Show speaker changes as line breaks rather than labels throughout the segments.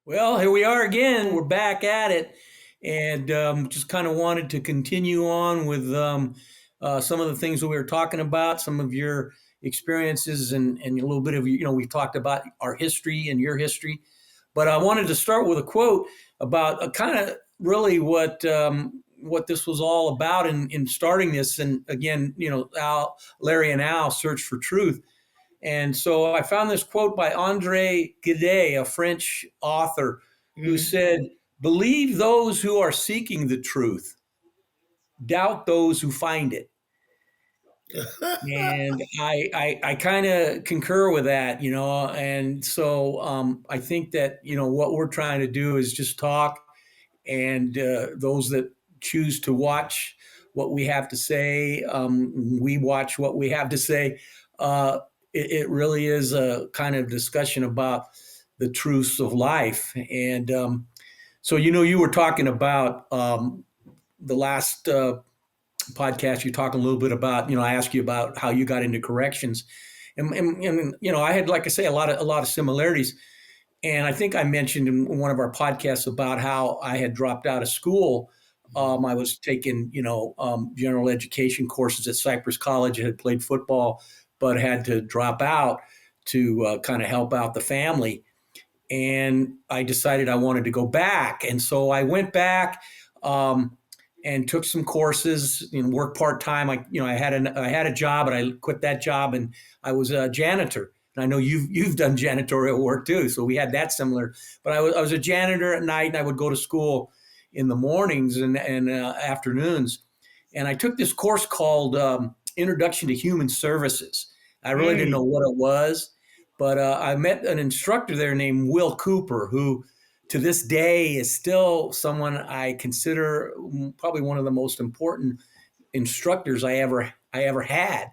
Well, here we are again. We're back at it, and just kind of wanted to continue on with some of the things that we were talking about, some of your experiences, and a little bit of we've talked about our history and your history, but I wanted to start with a quote about kind of really what this was all about in starting this, and again, Larry and Al search for truth. And so I found this quote by Andre Gide, a French author, who
Mhm.
said, "Believe those who are seeking the truth, doubt those who find it." And I kind of concur with that, and so I think that, what we're trying to do is just talk, and those that choose to watch what we have to say, we watch what we have to say. Uh, it really is a kind of discussion about the truths of life. And so, you were talking about the last podcast, you talked a little bit about, I asked you about how you got into corrections. And I had, like I say, a lot of similarities. And I think I mentioned in one of our podcasts about how I had dropped out of school. I was taking, general education courses at Cypress College. I had played football, but had to drop out to kind of help out the family. And I decided I wanted to go back. And so I went back um, and took some courses and worked part time. I had a job, and I quit that job, and I was a janitor. And I know you've done janitorial work too, so we had that similar. But I was a janitor at night, and I would go to school in the mornings and afternoons. And I took this course called Introduction to Human Services. I really didn't know
Mm.
what it was, but I met an instructor there named Will Cooper, who to this day is still someone I consider probably one of the most important instructors I ever had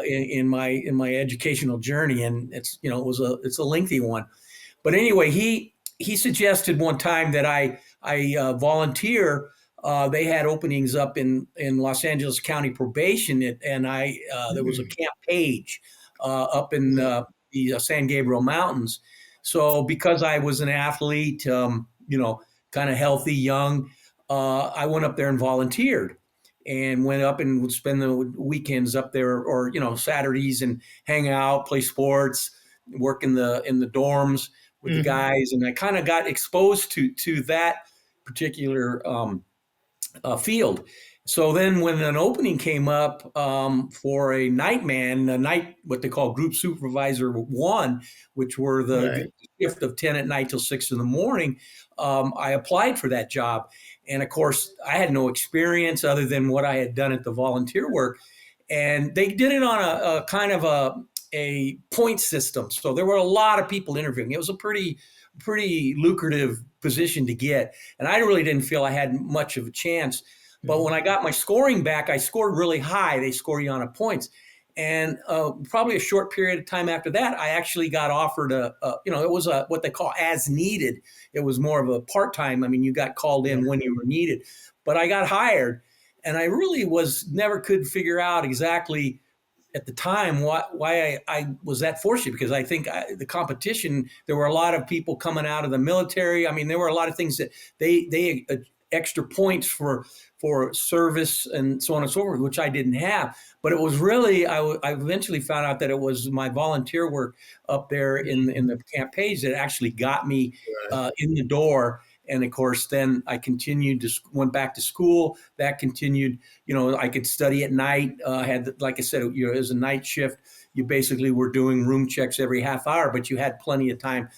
in my educational journey. And it's a lengthy one. But anyway, he suggested one time that I volunteer. They had openings up in Los Angeles County probation, and I there was a
Mm.
Camp Page up in
Yeah.
the San Gabriel Mountains. So because I was an athlete, kind of healthy, young, I went up there and volunteered. And went up and would spend the weekends up there, or Saturdays, and hang out, play sports, work in the dorms with the
Mhm.
guys, and I kind of got exposed to that particular field. So then, when an opening came up for a night man, what they call group supervisor one, which were the
Right.
shift of 10 at night till 6 in the morning, I applied for that job. And of course, I had no experience other than what I had done at the volunteer work. And they did it on a kind of a point system. So there were a lot of people interviewing. It was a pretty lucrative position to get. And I really didn't feel I had much of a chance. But when
Mhm.
I got my scoring back, I scored really high. They score you on a points. And probably a short period of time after that, I actually got offered it was what they call as needed. It was more of a part time. I mean, you got called in when you were needed, but I got hired, and I really was never could figure out exactly at the time why I was that fortunate, because I think the competition, there were a lot of people coming out of the military. I mean, there were a lot of things that they extra points for service and so on and so forth, which I didn't have. But it was really I eventually found out that it was my volunteer work up there in the camp page that actually got me
Right.
in the door. And of course, then I continued to went back to school. That continued. I could study at night. Had, like I said, as a night shift, you basically were doing room checks every half hour, but you had plenty of time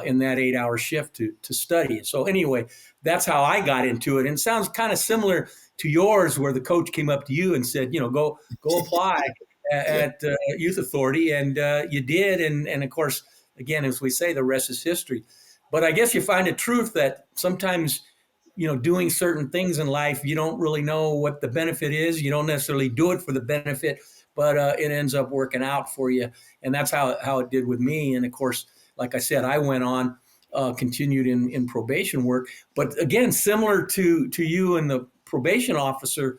in that 8 hour shift to study. So anyway, that's how I got into it. And it sounds kind of similar to yours, where the coach came up to you and said, go apply
Yeah.
at Youth Authority, and you did. And of course, again, as we say, the rest is history. But I guess you find a truth that sometimes, doing certain things in life, you don't really know what the benefit is. You don't necessarily do it for the benefit, but it ends up working out for you. And that's how it did with me. And of course, like I said, I went on, continued in probation work. But again, similar to you and the probation officer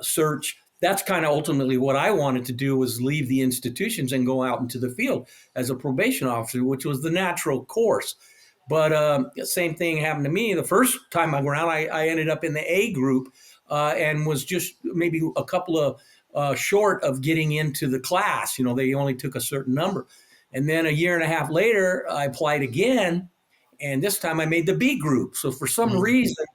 search, that's kind of ultimately what I wanted to do, was leave the institutions and go out into the field as a probation officer, which was the natural course. But same thing happened to me. The first time I went around, I ended up in the A group and was just maybe a couple of short of getting into the class. You know, they only took a certain number. And then a year and a half later, I applied again, and this time I made the B group. So for some
Mhm.
reason,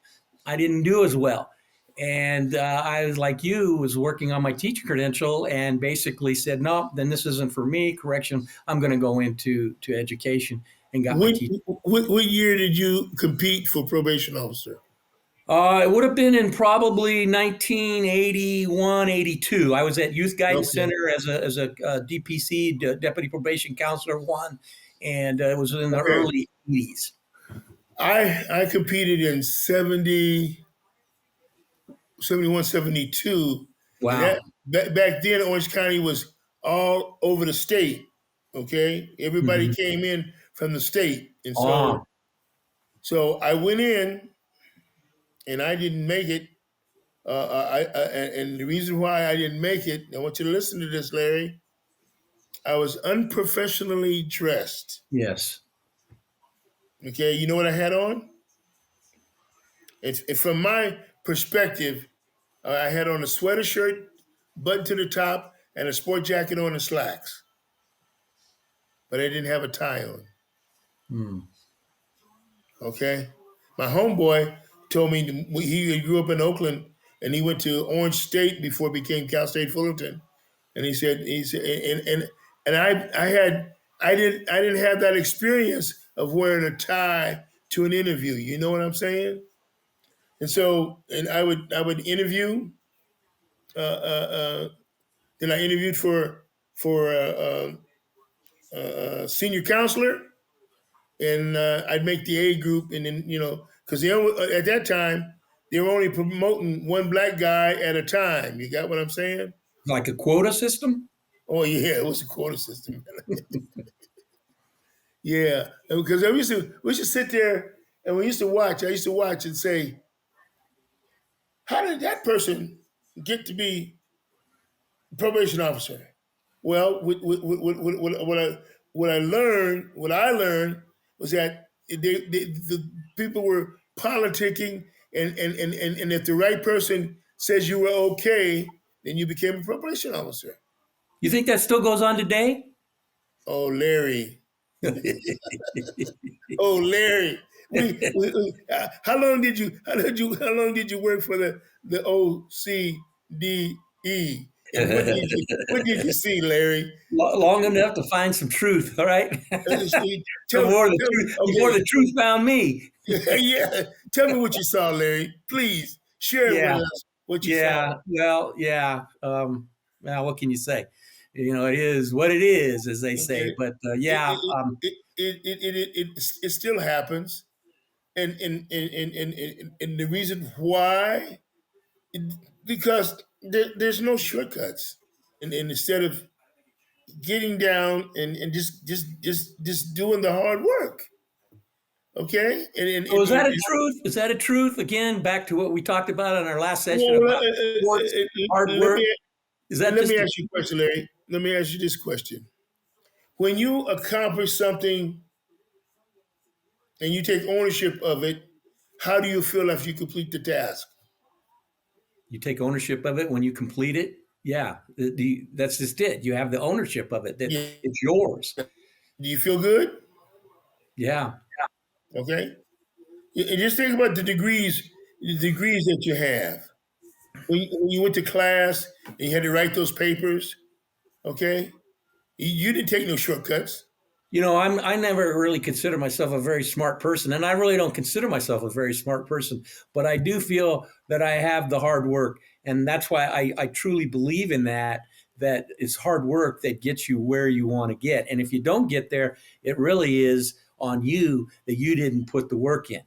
I didn't do as well. And I was like you, was working on my teacher credential, and basically said, no, then this isn't for me. Correction, I'm going to go into education, and got my
When,
teacher.
what year did you compete for probation officer?
It would have been in probably 1981, 82. I was at Youth Guidance
Okay.
Center as a DPC, Deputy Probation Counselor one, and it was in the
Okay.
early 80s.
I competed in 70, 71, 72, and
Wow.
back then Orange County was all over the state. Okay, everybody
Mm-hmm.
came in from the state, and
Oh,
so I went in and I didn't make it. And the reason why I didn't make it, I want you to listen to this, Larry. I was unprofessionally dressed.
yes.
Okay, you know what I had on? From my perspective, I had on a sweater shirt, button to the top, and a sport jacket on and slacks, but I didn't have a tie on.
Hmm.
Okay, my homeboy told me he grew up in Oakland and he went to Orange State before it became Cal State Fullerton, and he said, and I didn't have that experience of wearing a tie to an interview. You know what I'm saying? And so, and I would interview. Then I interviewed for senior counselor, and I'd make the A group, and then because at that time they were only promoting one black guy at a time. You got what I'm saying?
Like a quota system?
Oh yeah, it was a quota system. Yeah, because we used to sit there and we used to watch. I used to watch and say, how did that person get to be probation officer? Well, what I learned was that the people were politicking, and if the right person says you were okay, then you became a probation officer.
You think that still goes on today?
Oh, Larry. Oh, Larry. How long did you work for the OCDE? And what did you see, Larry?
Long enough to find some truth, all right?
Tell, tell me,
Before
okay,
the truth found me.
yeah. Tell me what you saw, Larry. Please share it with
Yeah,
us what you saw.
yeah. Well, yeah. Well, what can you say? You know, it is what it is, as they say.
Okay,
But
it
yeah,
it, it still happens, and the reason why, it, because there's no shortcuts, and instead of getting down and just doing the hard work, okay,
so is that a truth? Is that a truth? Again, back to what we talked about in our last session
well,
about sports, hard
let
work.
me
Is that
let me
just a
ask you a question, Larry. Let me ask you this question: when you accomplish something and you take ownership of it, how do you feel after you complete the task?
you take ownership of it when you complete it? Yeah, that's just it. You have the ownership of it. That
Yeah.
it's yours.
Do you feel good?
Yeah.
Okay. And just think about the degrees that you have. When you went to class and you had to write those papers, okay, you didn't take no shortcuts.
You know, I never really consider myself a very smart person, and I really don't consider myself a very smart person. But I do feel that I have the hard work, and that's why I truly believe in that. That it's hard work that gets you where you want to get, and if you don't get there, it really is on you that you didn't put the work in.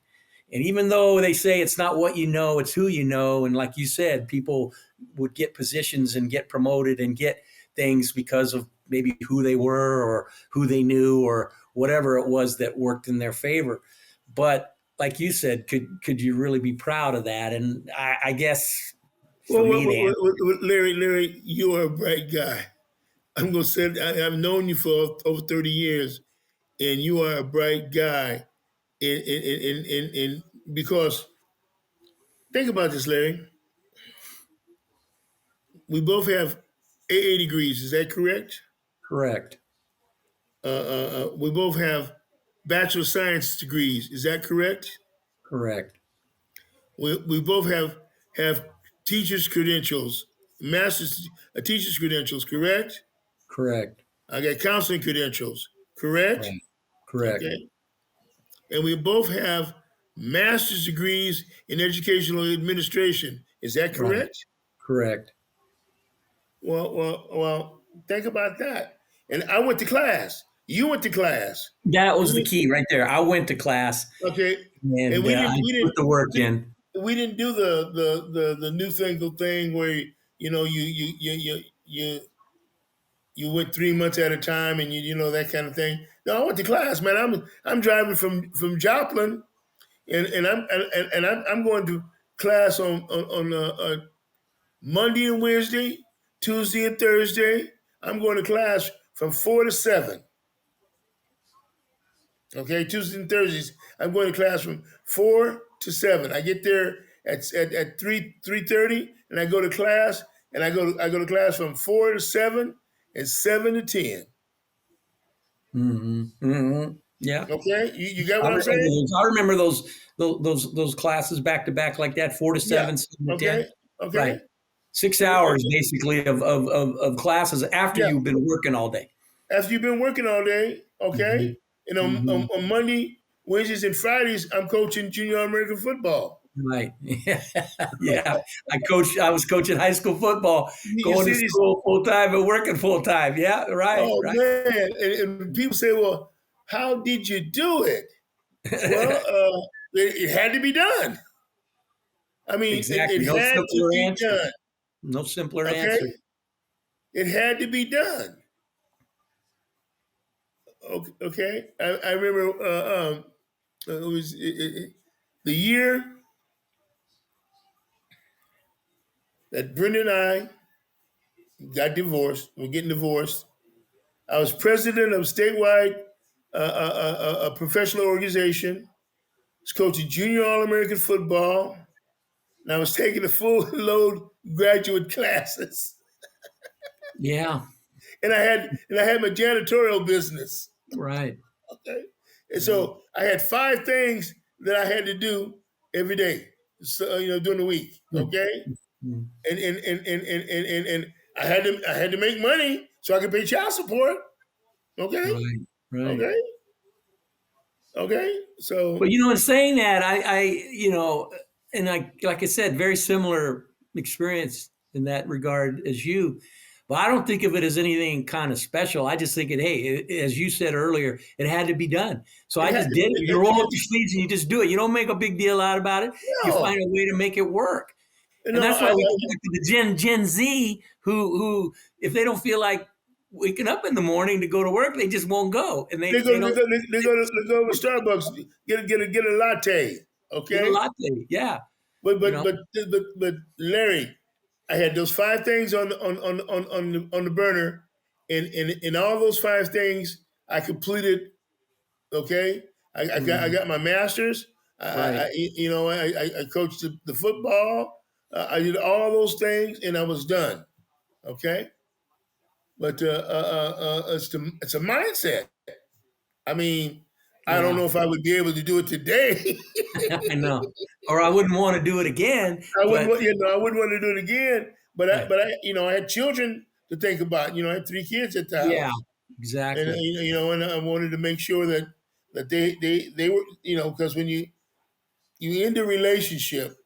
And even though they say it's not what you know, it's who you know, and like you said, people would get positions and get promoted and get things because of maybe who they were or who they knew or whatever it was that worked in their favor. But like you said, could you really be proud of that? And I guess for
Well,
me, the answer,
Larry, you are a bright guy. I'm gonna say I've known you for over 30 years, and you are a bright guy. because think about this, Larry. We both have AA degrees. Is that correct?
Correct.
We both have Bachelor of Science degrees. Is that correct?
Correct.
We both have teachers' credentials, master's teachers' credentials. Correct?
Correct.
I got counseling credentials. Correct?
Right. Correct.
Okay. And we both have master's degrees in educational administration. Is that
Right.
correct?
Correct.
Well. Think about that. And I went to class. You went to class.
That
And
was the key right there. I went to class
okay, and
and
we
I
didn't we
put
didn't
the work
we,
in.
we didn't do the newfangled thing where you went 3 months at a time and you know that kind of thing. No, I went to class, man. I'm driving from Joplin and I'm going to class on Monday and Wednesday, Tuesday and Thursday. I'm going to class from 4 to 7. Okay, Tuesdays and Thursdays. I'm going to class from 4 to 7. I get there at 3:30, and I go to class, and I go to class from 4 to 7 and 7 to 10.
Hmm. Hmm. Yeah.
Okay, you got what I'm saying?
I remember those classes back to back like that, 4 to 7,
Yeah.
7 to 10.
Okay. Okay.
Right. 6 hours
Okay.
basically of classes after
Yeah.
you've been working all day.
After you've been working all day,
Hmm.
okay, and
Hmm.
on Monday, Wednesdays, and Fridays, I'm coaching junior American football.
Right. Yeah. Yeah. I was coaching high school football,
You
going to
see this?
school full time and working full time. Yeah. Right.
Oh
Right.
man! And people say, "Well, how did you do it?" Well, it had to be done. I mean, it
Exactly. No
had to
simpler
be
answer.
done.
No simpler
Okay,
answer.
it had to be done. Okay, I remember it was the year that Brenda and I got divorced. We're getting divorced. I was president of statewide a professional organization. I was coaching junior All American football, and I was taking the full load graduate classes.
Yeah.
And I had my janitorial business.
Right.
Okay, and
Right.
so I had 5 things that I had to do every day. So during the week.
Mm,
Okay,
mm.
and I had to make money so I could pay child support. Okay,
Right. Right.
okay, okay.
But
So
in saying that, and like I said, very similar experience in that regard as you. But I don't think of it as anything kind of special. I just think hey, as you said earlier, it had to be done. So
it
I
had
just
to.
did it. You roll up
It,
your sleeves and you just do it. You don't make a big deal out about it. You
no,
find a way to make it work. And
no.
that's why we go back to the Gen Z who if they don't feel like waking up in the morning to go to work, they just won't go, and
they
they
go.
don't
They go to Starbucks. Get a latte.
get a
Okay,
latte. Yeah,
but
you
but
know.
but but Larry, I had those 5 things on the burner, and all those 5 things I completed. Okay, I
Mhm.
got my master's.
Right.
I coached the football. I did all those things, and I was done. Okay, but it's a mindset. I mean, I don't
Yeah,
know if I would be able to do it today.
I know. Or I wouldn't want to do it again. But
I wouldn't want to do it again. But I,
right.
but I, I had children to think about. I had 3 kids at the
Yeah,
house, and
exactly.
and I wanted to make sure that they were, because when you end a relationship,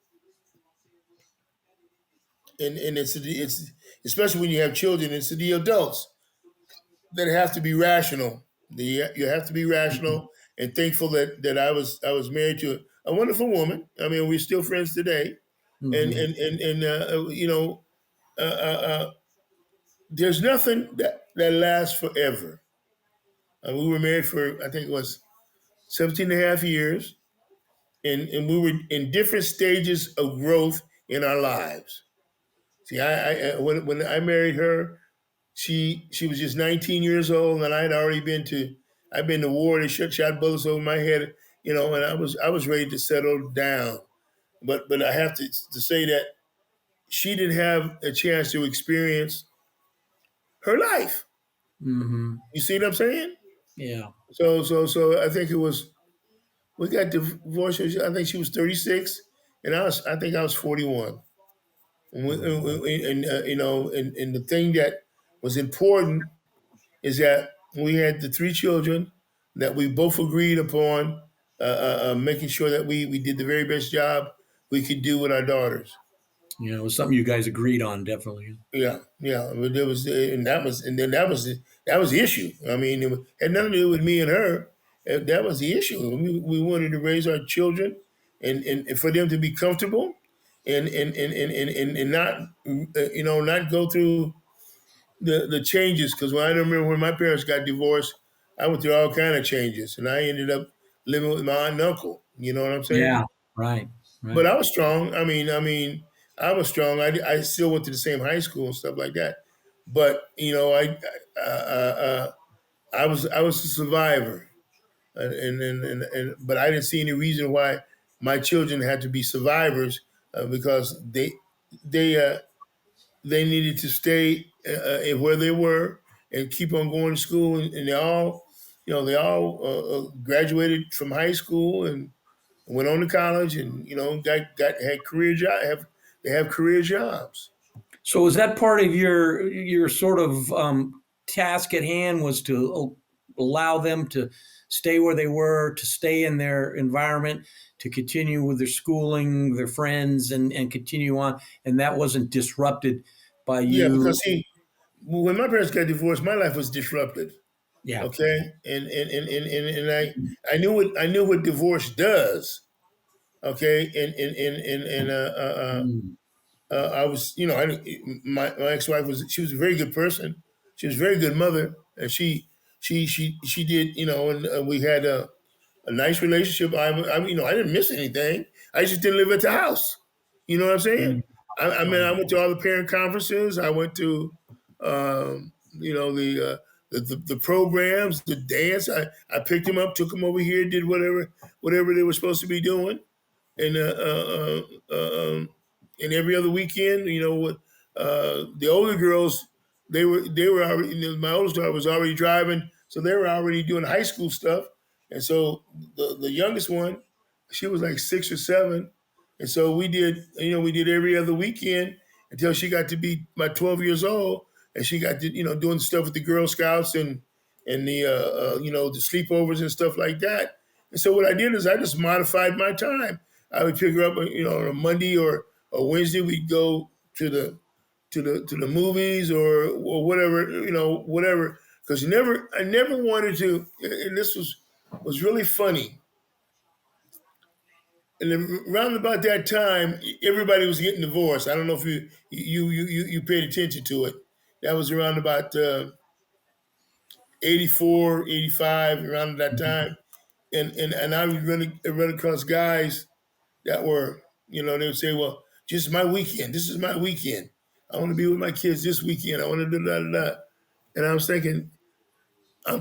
and it's especially when you have children, it's the adults that have to be rational. You have to be
Mhm.
rational and thankful that I was married to a wonderful woman. I mean, we're still friends today, and
Mhm.
uh, uh, uh, there's nothing that lasts forever. We were married for, I think it was 17 and a half years, and we were in different stages of growth in our lives. See, when I married her, she was just 19 years old, and I'd been to war. They shot bullets over my head, and I was ready to settle down. But I have to say that she didn't have a chance to experience her life.
Mm-hmm.
You see what I'm saying?
Yeah.
So I think it was we got divorced. I think she was 36, and I think I was 41. And the thing that was important is that we had the three children that we both agreed upon, making sure that we did the very best job we could do with our daughters.
Yeah, it was something you guys agreed on, definitely.
Yeah, yeah. But there was, and then that was the issue. I mean, it had nothing to do with me and her. That was the issue. We wanted to raise our children, and for them to be comfortable, and not, not go through the changes. Because when I remember when my parents got divorced, I went through all kind of changes, and I ended up living with my aunt and uncle. You know what I'm saying?
Yeah. Right.
But
Right.
I was strong. I was strong. I still went to the same high school and stuff like that. But I was a survivor, and but I didn't see any reason why my children had to be survivors, because they uh, they needed to stay where they were and keep on going to school, and they all graduated from high school and went on to college, and got had career job have they have career jobs.
So, is that part of your sort of task at hand was to allow them to stay where they were, to stay in their environment, to continue with their schooling, their friends, and continue on, and that wasn't disrupted by
Yeah,
you?
because see, when my parents got divorced, my life was disrupted.
Yeah.
Okay, and I knew what divorce does. Okay,
Mm.
I was, my ex-wife she was a very good person. She was a very good mother, and she did, and we had a nice relationship. I didn't miss anything. I just didn't live at the house. You know what I'm saying?
Mm.
I mean, I
Right.
went to all the parent conferences. I went to, the programs, the dance. I picked them up, took them over here, did whatever they were supposed to be doing, and and every other weekend, with the older girls, they were already. My oldest daughter was already driving, so they were already doing high school stuff, and so the youngest one, she was like 6 or 7, and so we did every other weekend until she got to be about 12 years old, and she got to doing stuff with the Girl Scouts and the sleepovers and stuff like that. And so what I did is I just modified my time. I would pick her up, on a Monday or a Wednesday. We'd go to the movies or whatever, whatever. Because I never wanted to. And this was really funny. And then around about that time, everybody was getting divorced. I don't know if you paid attention to it. That was around about 84, 85, around that
Mhm.
time. And I would run across guys that were, they would say, well, just my weekend. This is my weekend. I want to be with my kids this weekend. I want to do da da da. And I'm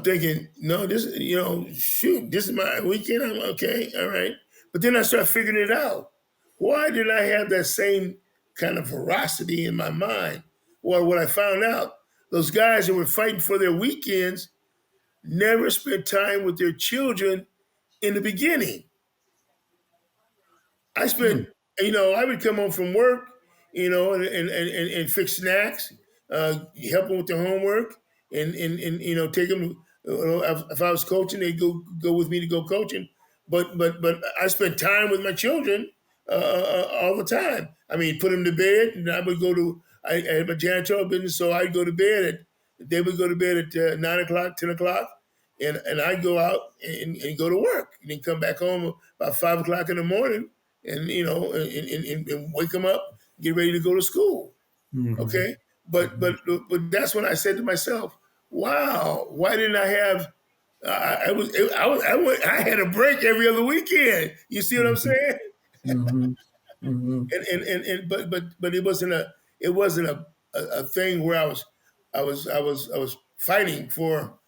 thinking, no, shoot, this is my weekend. I'm okay, all right. But then I start figuring it out. Why did I have that same kind of veracity in my mind? Well, what I found out, those guys that were fighting for their weekends never spent time with their children in the beginning. I spent,
Mm.
I would come home from work, and fix snacks, help them with their homework, and take them. If I was coaching, they'd go with me to go coaching. But I spent time with my children all the time. I mean, put them to bed, and I would go to. I had my janitorial business, so I'd go to bed at. They would go to bed at 9 o'clock, 10 o'clock, and I'd go out and go to work, and then come back home about 5 o'clock in the morning, and and wake them up, get ready to go to school.
Mhm.
Okay, but that's when I said to myself, "Wow, why didn't I have? I had a break every other weekend. You see what I'm
Mhm.
saying?
Mhm. Mhm.
And but it wasn't a thing where I was fighting for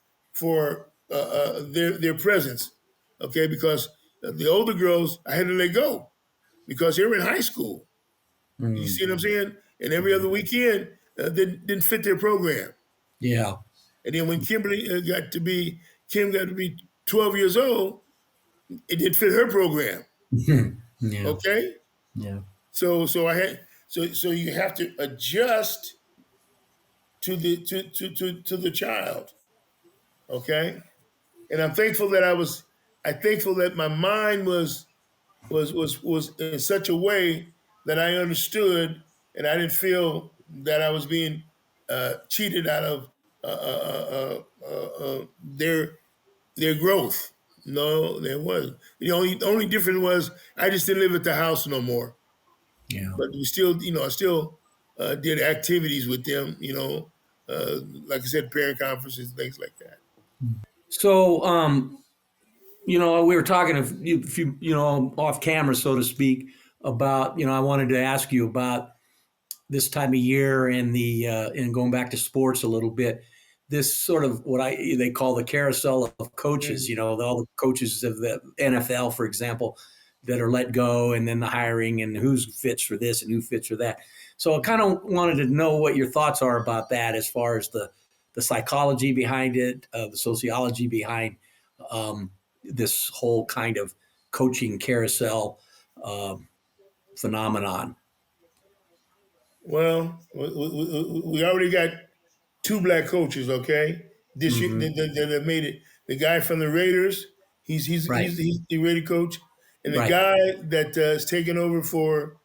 their presence, okay? Because The older girls, I had to let go because they were in high school. You
Mm.
see what I'm saying? And every other weekend didn't fit their program.
Yeah.
And then when Kim got to be 12 years old, it didn't fit her program.
Yeah.
Okay,
Yeah.
so I had so you have to adjust to the child. Okay, and I'm thankful that my mind was in such a way that I understood and I didn't feel that I was being cheated out of their growth. No, there wasn't. The only difference was I just didn't live at the house no more.
Yeah.
But we still, I still did activities with them. Like I said, parent conferences, things like that.
So, we were talking off camera, so to speak, about, I wanted to ask you about this time of year and and going back to sports a little bit. This sort of what they call the carousel of coaches.
Mhm.
All the coaches of the NFL, for example, that are let go, and then the hiring and who fits for this and who fits for that. So I kind of wanted to know what your thoughts are about that, as far as the psychology behind it, the sociology behind this whole kind of coaching carousel um phenomenon.
Well, we already got two black coaches. Okay, this year
Hmm.
that have made it. The guy from the Raiders,
Right.
he's the Raider coach, and the
Right.
guy that is taking over for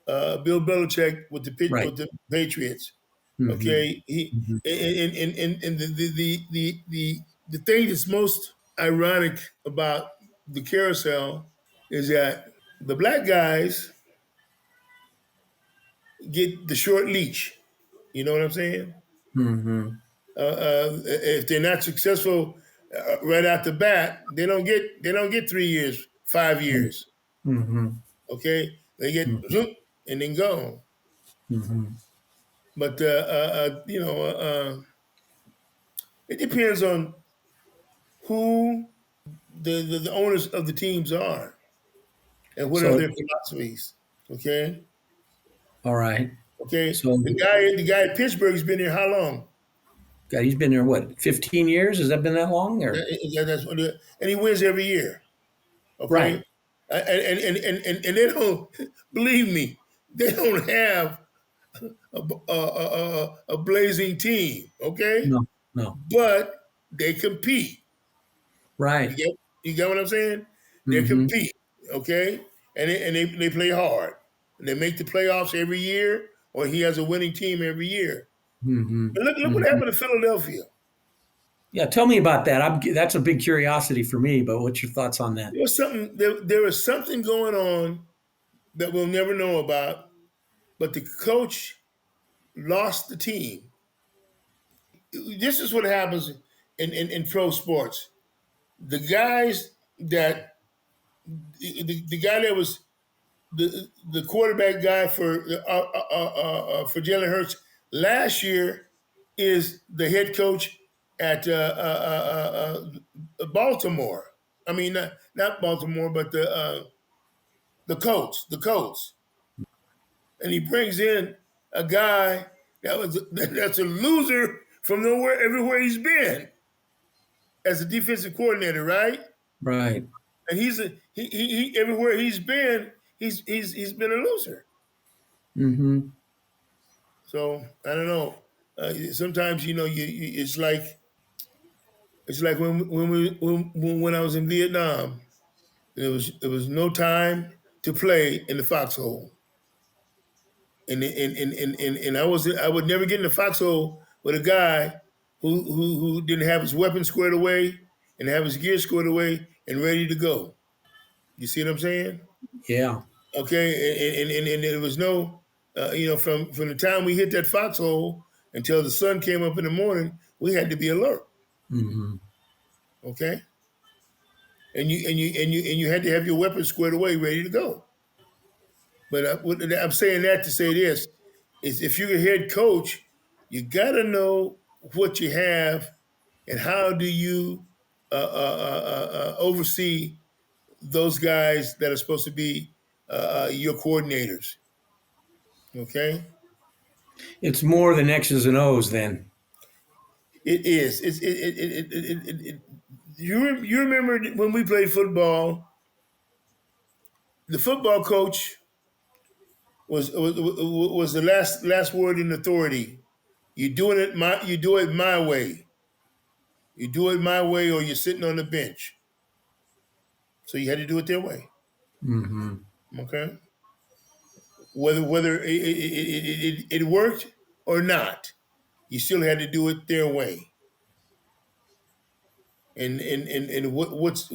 Bill Belichick with
Right.
with the Patriots.
Hmm.
Okay, he
Hmm.
and the thing that's most ironic about the carousel is that the black guys get the short leash. You know what I'm saying?
Hmm.
If they're not successful right out the bat, they don't get 3 years, 5 years.
Hmm.
Okay, they get zoop and then gone.
Hmm.
But it depends on who the owners of the teams are and what are
So,
their philosophies. Okay,
all right.
okay.
So,
The guy at Pittsburgh's been here how long?
God, he's been there what, 15 years? Has that been that long? Or
That's what and he wins every year.
right?
Okay, and they don't believe me. They don't have a blazing team. Okay,
No, no.
but they compete. You
Right.
get you get what I'm saying? They
Hmm.
compete, okay, and they play hard, and they make the playoffs every year, or he has a winning team every year.
Hmm.
And look what
Hmm.
happened to Philadelphia.
Yeah, tell me about that. That's a big curiosity for me. But what's your thoughts on that?
There was something going on that we'll never know about, but the coach lost the team. This is what happens in pro sports. The guys that the guy that was the quarterback guy for Jalen Hurts last year is the head coach at Baltimore. I mean, not Baltimore, but the Colts, and he brings in a guy that's a loser from nowhere, everywhere he's been as a defensive coordinator, right?
Right.
And he everywhere he's been, he's been a loser.
Hmm.
So I don't know. Sometimes it's like when I was in Vietnam. There was no time to play in the foxhole, and I would never get in the foxhole with a guy who didn't have his weapon squared away and have his gear squared away and ready to go. You see what I'm saying?
Yeah.
Okay, and there was no, from the time we hit that foxhole until the sun came up in the morning, we had to be alert.
Hmm.
Okay, and you had to have your weapons squared away, ready to go. But I'm saying that to say this is if you're a head coach, you got to know what you have and how do you oversee those guys that are supposed to be your coordinators. Okay,
It's more than X's and O's then.
it is. You remember when we played football? The football coach was the last word in authority. You do it my way. You do it my way, or you're sitting on the bench. So you had to do it their way.
Mm-hmm.
Okay, whether it worked or not, you still had to do it their way. And what's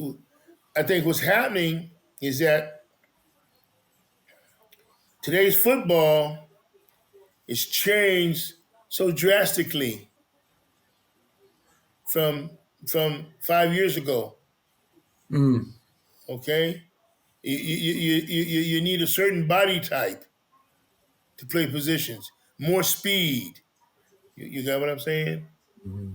I think what's happening is that today's football is changed so drastically from 5 years ago.
Mm.
Okay, you need a certain body type to play positions, more speed. You got what I'm saying?
Mm-hmm.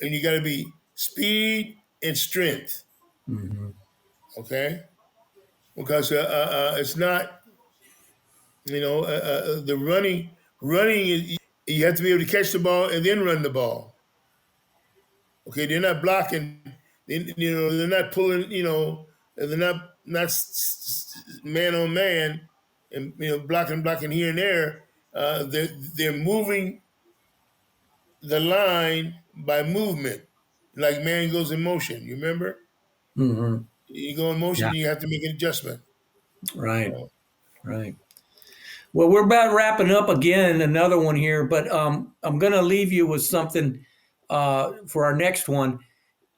And you got to be speed and strength.
Mm-hmm.
Okay, because it's not the running. Running is you have to be able to catch the ball and then run the ball. Okay, they're not blocking. They're not pulling. They're not man on man, and blocking here and there. They're moving the line by movement, like man goes in motion. You remember?
Mm-hmm.
You go in motion,
Yeah.
you have to make an adjustment.
Right.
Oh,
Right. Well, we're about wrapping up again, another one here, but I'm going to leave you with something for our next one.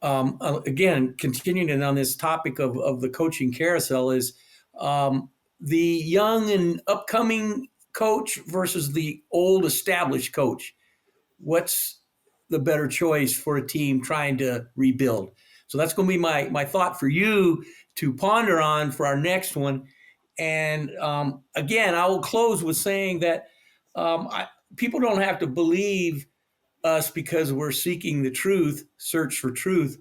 Again, continuing on this topic of the coaching carousel is the young and upcoming coach versus the old established coach. What's the better choice for a team trying to rebuild? So that's going to be my thought for you to ponder on for our next one. And again, I will close with saying that people don't have to believe us because we're seeking the truth, search for truth,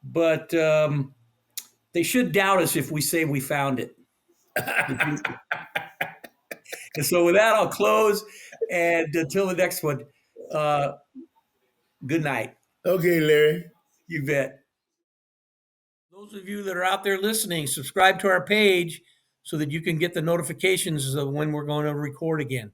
but they should doubt us if we say we found it. And so, with that, I'll close. And until the next one, uh, good night.
okay, Larry.
You bet. Those of you that are out there listening, subscribe to our page so that you can get the notifications of when we're going to record again.